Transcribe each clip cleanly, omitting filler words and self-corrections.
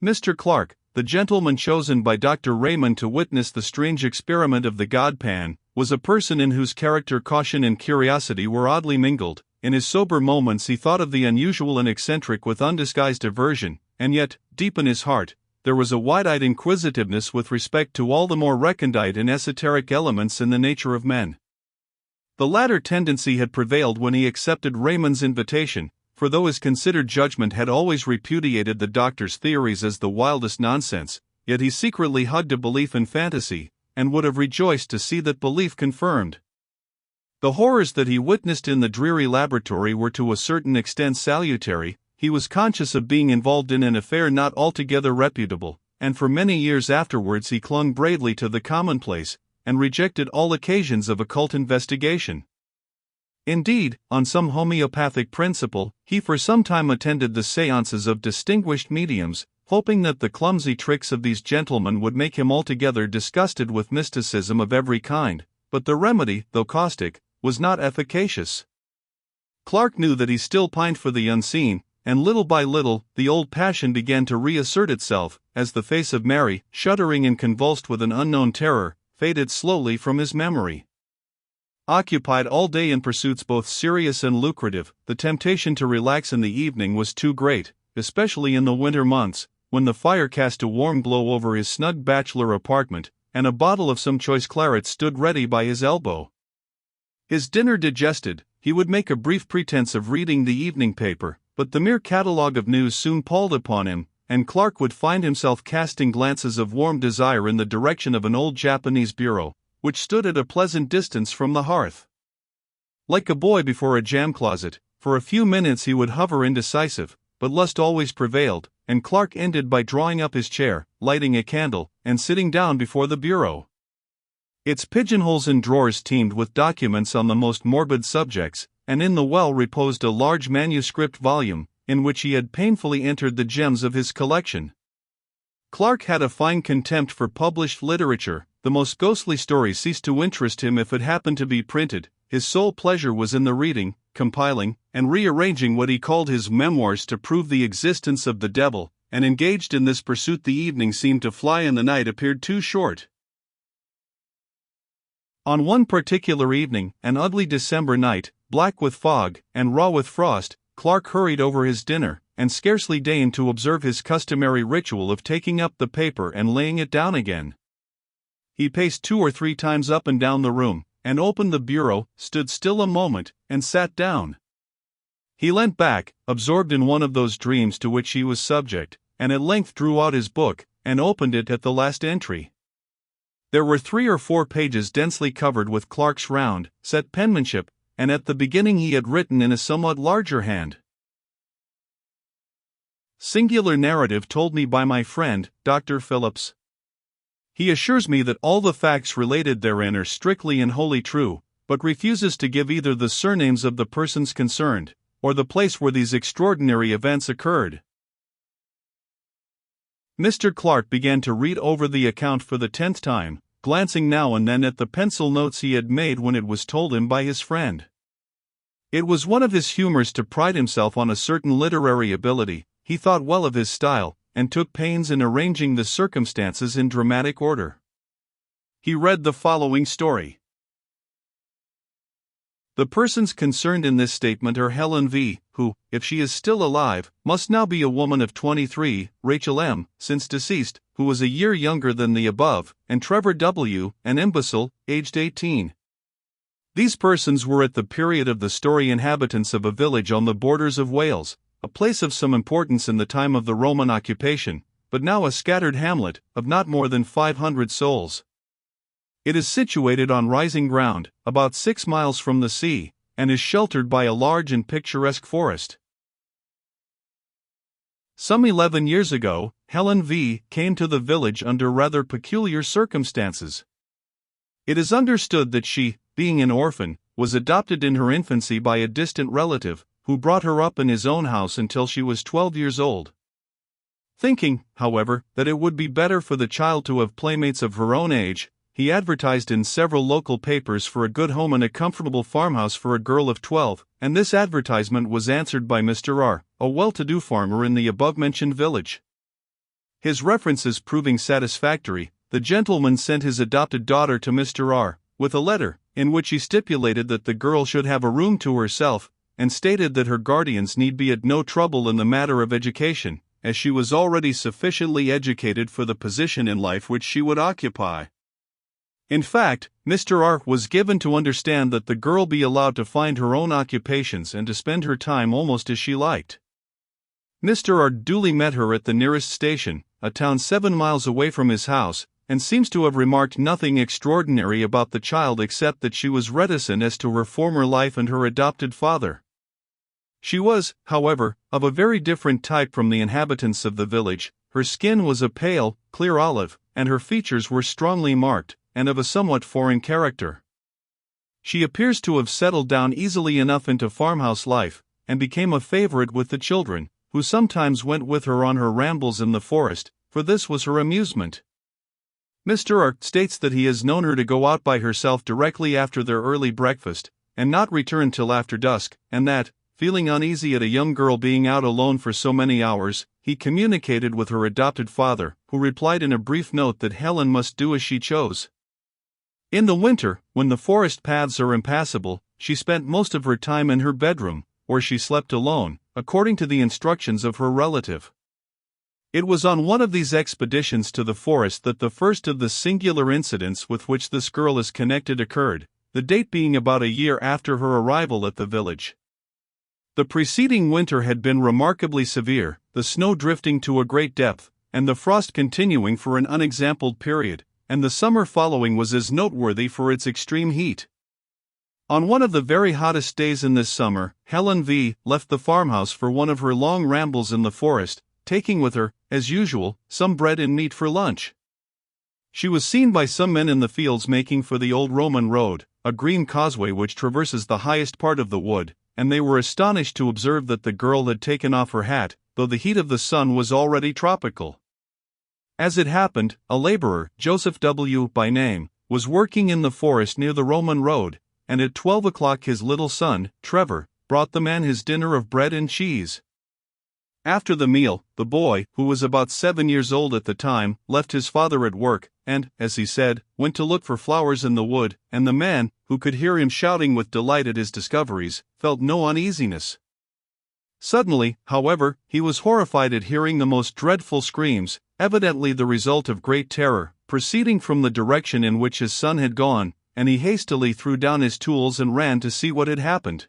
Mr. Clark, the gentleman chosen by Dr. Raymond to witness the strange experiment of the God pan, was a person in whose character caution and curiosity were oddly mingled. In his sober moments he thought of the unusual and eccentric with undisguised aversion, and yet, deep in his heart, there was a wide-eyed inquisitiveness with respect to all the more recondite and esoteric elements in the nature of men. The latter tendency had prevailed when he accepted Raymond's invitation, for though his considered judgment had always repudiated the doctor's theories as the wildest nonsense, yet he secretly hugged a belief in fantasy, and would have rejoiced to see that belief confirmed. The horrors that he witnessed in the dreary laboratory were to a certain extent salutary. He was conscious of being involved in an affair not altogether reputable, and for many years afterwards he clung bravely to the commonplace, and rejected all occasions of occult investigation. Indeed, on some homeopathic principle, he for some time attended the séances of distinguished mediums, hoping that the clumsy tricks of these gentlemen would make him altogether disgusted with mysticism of every kind, but the remedy, though caustic, was not efficacious. Clark knew that he still pined for the unseen, and little by little, the old passion began to reassert itself, as the face of Mary, shuddering and convulsed with an unknown terror, faded slowly from his memory. Occupied all day in pursuits both serious and lucrative, the temptation to relax in the evening was too great, especially in the winter months, when the fire cast a warm glow over his snug bachelor apartment, and a bottle of some choice claret stood ready by his elbow. His dinner digested, he would make a brief pretense of reading the evening paper, but the mere catalogue of news soon palled upon him, and Clark would find himself casting glances of warm desire in the direction of an old Japanese bureau, which stood at a pleasant distance from the hearth. Like a boy before a jam closet, for a few minutes he would hover indecisive, but lust always prevailed, and Clark ended by drawing up his chair, lighting a candle, and sitting down before the bureau. Its pigeonholes and drawers teemed with documents on the most morbid subjects, and in the well reposed a large manuscript volume, in which he had painfully entered the gems of his collection. Clark had a fine contempt for published literature. The most ghostly story ceased to interest him if it happened to be printed. His sole pleasure was in the reading, compiling, and rearranging what he called his memoirs to prove the existence of the devil, and engaged in this pursuit the evening seemed to fly and the night appeared too short. On one particular evening, an ugly December night, black with fog, and raw with frost, Clark hurried over his dinner, and scarcely deigned to observe his customary ritual of taking up the paper and laying it down again. He paced 2 or 3 times up and down the room, and opened the bureau, stood still a moment, and sat down. He leant back, absorbed in one of those dreams to which he was subject, and at length drew out his book, and opened it at the last entry. There were 3 or 4 pages densely covered with Clark's round, set penmanship, and at the beginning he had written in a somewhat larger hand: "Singular narrative told me by my friend, Dr. Phillips. He assures me that all the facts related therein are strictly and wholly true, but refuses to give either the surnames of the persons concerned, or the place where these extraordinary events occurred." Mr. Clark began to read over the account for the 10th time, glancing now and then at the pencil notes he had made when it was told him by his friend. It was one of his humors to pride himself on a certain literary ability. He thought well of his style, and took pains in arranging the circumstances in dramatic order. He read the following story. The persons concerned in this statement are Helen V., who, if she is still alive, must now be a woman of 23, Rachel M., since deceased, who was a year younger than the above, and Trevor W., an imbecile, aged 18. These persons were at the period of the story inhabitants of a village on the borders of Wales, a place of some importance in the time of the Roman occupation, but now a scattered hamlet, of not more than 500 souls. It is situated on rising ground, about 6 miles from the sea, and is sheltered by a large and picturesque forest. Some 11 years ago, Helen V. came to the village under rather peculiar circumstances. It is understood that she, being an orphan, was adopted in her infancy by a distant relative, who brought her up in his own house until she was 12 years old. Thinking, however, that it would be better for the child to have playmates of her own age, he advertised in several local papers for a good home and a comfortable farmhouse for a girl of 12, and this advertisement was answered by Mr. R., a well-to-do farmer in the above-mentioned village. His references proving satisfactory, the gentleman sent his adopted daughter to Mr. R, with a letter, in which he stipulated that the girl should have a room to herself, and stated that her guardians need be at no trouble in the matter of education, as she was already sufficiently educated for the position in life which she would occupy. In fact, Mr. R was given to understand that the girl be allowed to find her own occupations and to spend her time almost as she liked. Mr. R duly met her at the nearest station, a town 7 miles away from his house, and seems to have remarked nothing extraordinary about the child except that she was reticent as to her former life and her adopted father. She was, however, of a very different type from the inhabitants of the village. Her skin was a pale, clear olive, and her features were strongly marked, and of a somewhat foreign character. She appears to have settled down easily enough into farmhouse life, and became a favorite with the children, who sometimes went with her on her rambles in the forest, for this was her amusement. Mr. R states that he has known her to go out by herself directly after their early breakfast, and not return till after dusk, and that, feeling uneasy at a young girl being out alone for so many hours, he communicated with her adopted father, who replied in a brief note that Helen must do as she chose. In the winter, when the forest paths are impassable, she spent most of her time in her bedroom, where she slept alone, according to the instructions of her relative. It was on one of these expeditions to the forest that the first of the singular incidents with which this girl is connected occurred, the date being about a year after her arrival at the village. The preceding winter had been remarkably severe, the snow drifting to a great depth, and the frost continuing for an unexampled period, and the summer following was as noteworthy for its extreme heat. On one of the very hottest days in this summer, Helen V. left the farmhouse for one of her long rambles in the forest, taking with her, as usual, some bread and meat for lunch. She was seen by some men in the fields making for the old Roman road, a green causeway which traverses the highest part of the wood, and they were astonished to observe that the girl had taken off her hat, though the heat of the sun was already tropical. As it happened, a laborer, Joseph W. by name, was working in the forest near the Roman road, and at 12 o'clock his little son, Trevor, brought the man his dinner of bread and cheese. After the meal, the boy, who was about 7 years old at the time, left his father at work, and, as he said, went to look for flowers in the wood, and the man, who could hear him shouting with delight at his discoveries, felt no uneasiness. Suddenly, however, he was horrified at hearing the most dreadful screams, evidently the result of great terror, proceeding from the direction in which his son had gone, and he hastily threw down his tools and ran to see what had happened.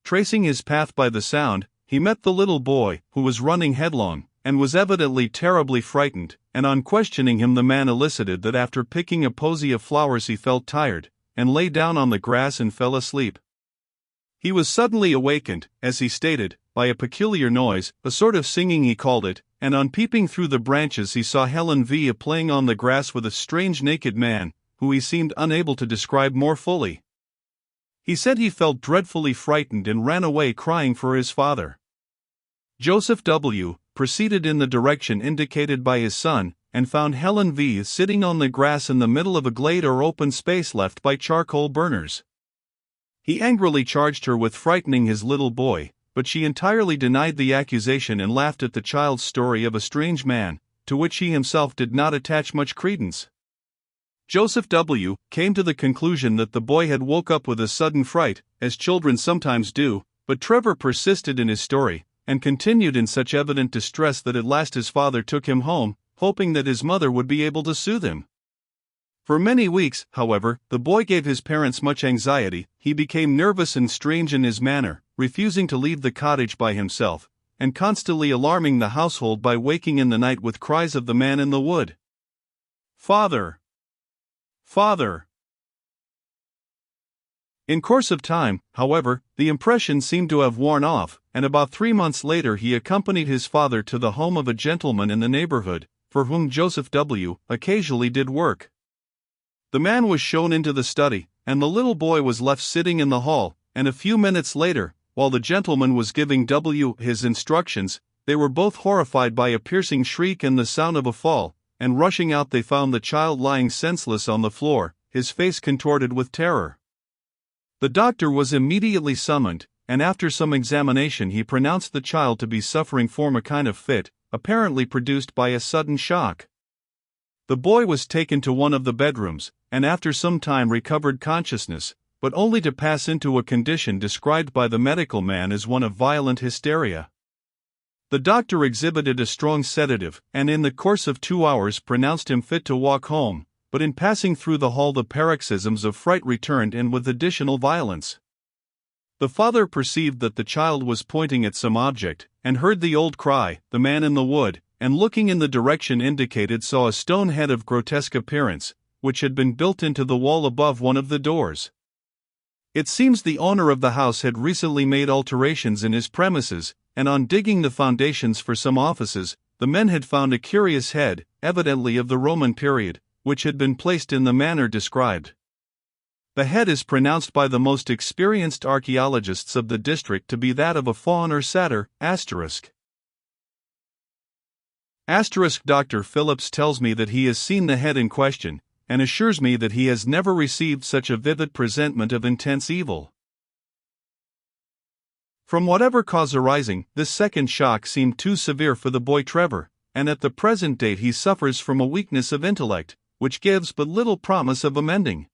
Tracing his path by the sound, he met the little boy, who was running headlong, and was evidently terribly frightened, and on questioning him the man elicited that after picking a posy of flowers he felt tired, and lay down on the grass and fell asleep. He was suddenly awakened, as he stated, by a peculiar noise, a sort of singing he called it, and on peeping through the branches he saw Helen V. playing on the grass with a strange naked man, who he seemed unable to describe more fully. He said he felt dreadfully frightened and ran away crying for his father. Joseph W. proceeded in the direction indicated by his son, and found Helen V. sitting on the grass in the middle of a glade or open space left by charcoal burners. He angrily charged her with frightening his little boy, but she entirely denied the accusation and laughed at the child's story of a strange man, to which he himself did not attach much credence. Joseph W. came to the conclusion that the boy had woke up with a sudden fright, as children sometimes do, but Trevor persisted in his story, and continued in such evident distress that at last his father took him home, hoping that his mother would be able to soothe him. For many weeks, however, the boy gave his parents much anxiety. He became nervous and strange in his manner, refusing to leave the cottage by himself, and constantly alarming the household by waking in the night with cries of the man in the wood. "Father! Father!" In course of time, however, the impression seemed to have worn off, and about 3 months later he accompanied his father to the home of a gentleman in the neighborhood, for whom Joseph W. occasionally did work. The man was shown into the study, and the little boy was left sitting in the hall, and a few minutes later, while the gentleman was giving W. his instructions, they were both horrified by a piercing shriek and the sound of a fall, and rushing out they found the child lying senseless on the floor, his face contorted with terror. The doctor was immediately summoned, and after some examination he pronounced the child to be suffering from a kind of fit, apparently produced by a sudden shock. The boy was taken to one of the bedrooms, and after some time recovered consciousness, but only to pass into a condition described by the medical man as one of violent hysteria. The doctor exhibited a strong sedative, and in the course of 2 hours pronounced him fit to walk home, but in passing through the hall the paroxysms of fright returned and with additional violence. The father perceived that the child was pointing at some object, and heard the old cry, "The man in the wood," and looking in the direction indicated saw a stone head of grotesque appearance, which had been built into the wall above one of the doors. It seems the owner of the house had recently made alterations in his premises, and on digging the foundations for some offices, the men had found a curious head, evidently of the Roman period, which had been placed in the manner described. The head is pronounced by the most experienced archaeologists of the district to be that of a faun or satyr, **. Dr. Phillips tells me that he has seen the head in question, and assures me that he has never received such a vivid presentment of intense evil. From whatever cause arising, this second shock seemed too severe for the boy Trevor, and at the present date he suffers from a weakness of intellect, which gives but little promise of amending.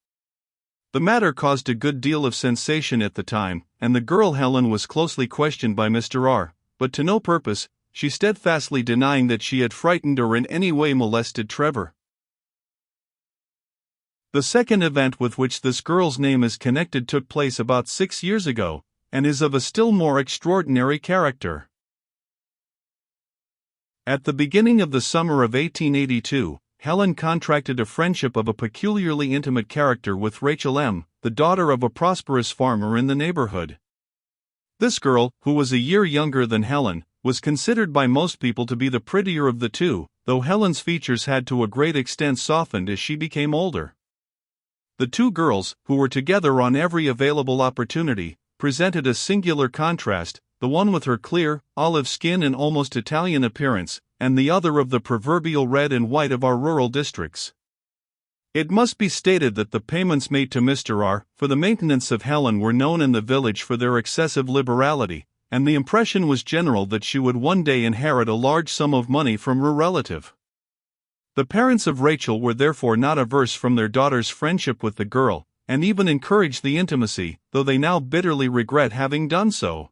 The matter caused a good deal of sensation at the time, and the girl Helen was closely questioned by Mr. R., but to no purpose, she steadfastly denying that she had frightened or in any way molested Trevor. The second event with which this girl's name is connected took place about 6 years ago, and is of a still more extraordinary character. At the beginning of the summer of 1882, Helen contracted a friendship of a peculiarly intimate character with Rachel M., the daughter of a prosperous farmer in the neighborhood. This girl, who was a year younger than Helen, was considered by most people to be the prettier of the two, though Helen's features had to a great extent softened as she became older. The two girls, who were together on every available opportunity, presented a singular contrast, the one with her clear, olive skin and almost Italian appearance, and the other of the proverbial red and white of our rural districts. It must be stated that the payments made to Mr. R. for the maintenance of Helen were known in the village for their excessive liberality, and the impression was general that she would one day inherit a large sum of money from her relative. The parents of Rachel were therefore not averse from their daughter's friendship with the girl, and even encouraged the intimacy, though they now bitterly regret having done so.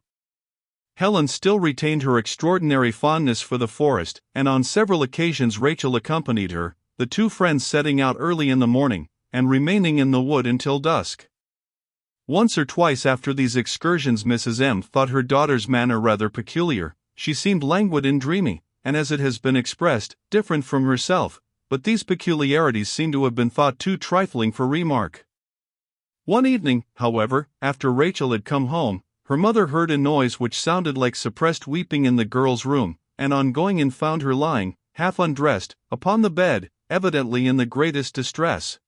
Helen still retained her extraordinary fondness for the forest, and on several occasions Rachel accompanied her, the two friends setting out early in the morning, and remaining in the wood until dusk. Once or twice after these excursions Mrs. M. thought her daughter's manner rather peculiar. She seemed languid and dreamy, and as it has been expressed, different from herself, but these peculiarities seem to have been thought too trifling for remark. One evening, however, after Rachel had come home, her mother heard a noise which sounded like suppressed weeping in the girl's room, and on going in found her lying, half undressed, upon the bed, evidently in the greatest distress.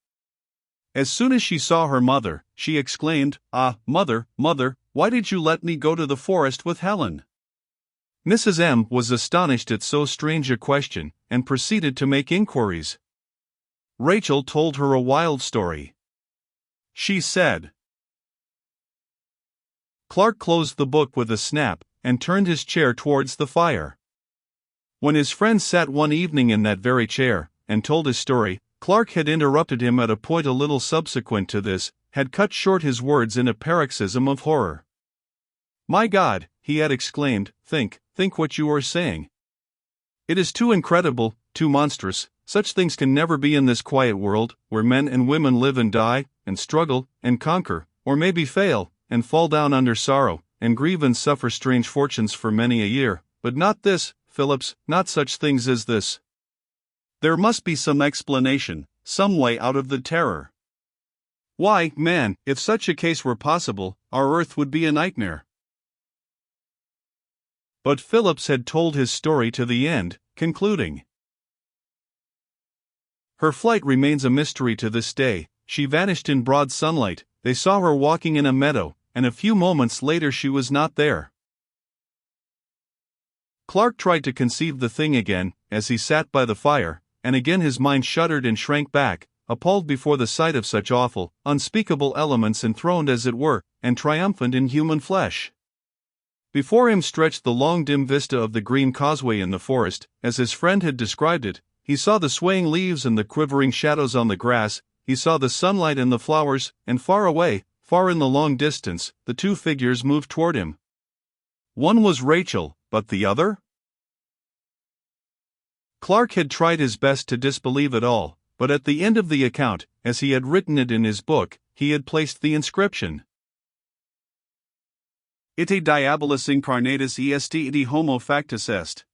As soon as she saw her mother, she exclaimed, "Ah, mother, mother, why did you let me go to the forest with Helen?" Mrs. M. was astonished at so strange a question, and proceeded to make inquiries. Rachel told her a wild story. She said, Clark closed the book with a snap, and turned his chair towards the fire. When his friend sat one evening in that very chair, and told his story, Clark had interrupted him at a point a little subsequent to this, had cut short his words in a paroxysm of horror. "My God," he had exclaimed, think what you are saying. It is too incredible, too monstrous. Such things can never be in this quiet world, where men and women live and die, and struggle, and conquer, or maybe fail, and fall down under sorrow, and grieve and suffer strange fortunes for many a year, but not this, Phillips, not such things as this. There must be some explanation, some way out of the terror. Why, man, if such a case were possible, our earth would be a nightmare. But Phillips had told his story to the end, concluding, "Her flight remains a mystery to this day. She vanished in broad sunlight, they saw her walking in a meadow, and a few moments later she was not there." Clark tried to conceive the thing again, as he sat by the fire, and again his mind shuddered and shrank back, appalled before the sight of such awful, unspeakable elements enthroned as it were, and triumphant in human flesh. Before him stretched the long dim vista of the green causeway in the forest, as his friend had described it. He saw the swaying leaves and the quivering shadows on the grass, he saw the sunlight and the flowers, and far away, far in the long distance, the two figures moved toward him. One was Rachel, but the other? Clark had tried his best to disbelieve it all, but at the end of the account, as he had written it in his book, he had placed the inscription: Ite diabolus incarnatus est ite homo factus est.